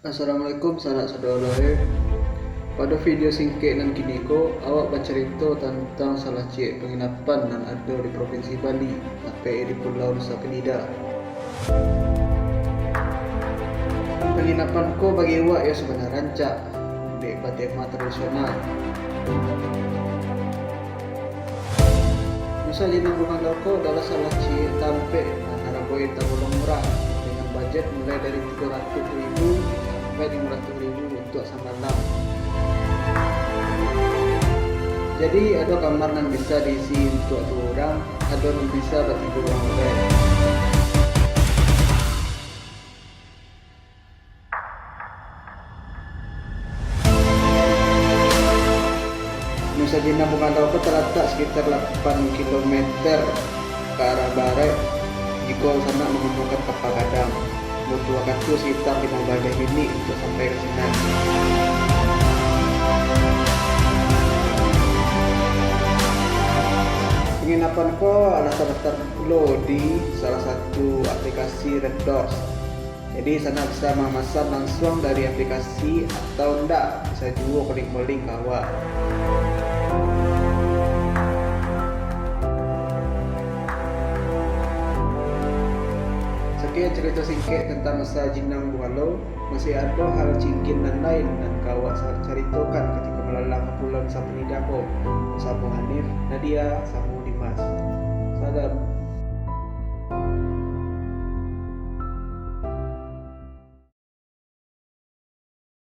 Assalamualaikum sanak saudara. Pada video singkat nan kini ko, awak bercerita tentang salah cik penginapan nan ada di Provinsi Bali, tapi di Pulau Nusa Penida. Penginapan ko bagi awak ya sebenarnya rancak di bertema tradisional. Nusa Jenang Bunga Loko adalah salah cik tampil dan harapoi tergolong murah dengan budget mulai dari 300.000 sampai 500.000 untuk samalam. Jadi ada kamar yang bisa diisi untuk 2 orang, ada yang bisa buat 3 orang lebih. Nusa Jenang Bunga Loko terletak sekitar 8 km ke arah barat jika sana menggunakan kapal kadang. Butuh waktu sekitar 15 menit untuk sampai ke sana. Penginapan ko adalah daftar di salah satu aplikasi Red Doors. Jadi sana bisa memesan langsung dari aplikasi atau enggak bisa juga klik-klik awak. Sekian cerita singkat tentang Nusa Jenang Bunga. Masih ada hal cingkin dan lain dan kawak ceritakan ketika melalang ke Pulau Nusa Penida ko. Samu Hanif, Nadia, Samu Dimas. Salam.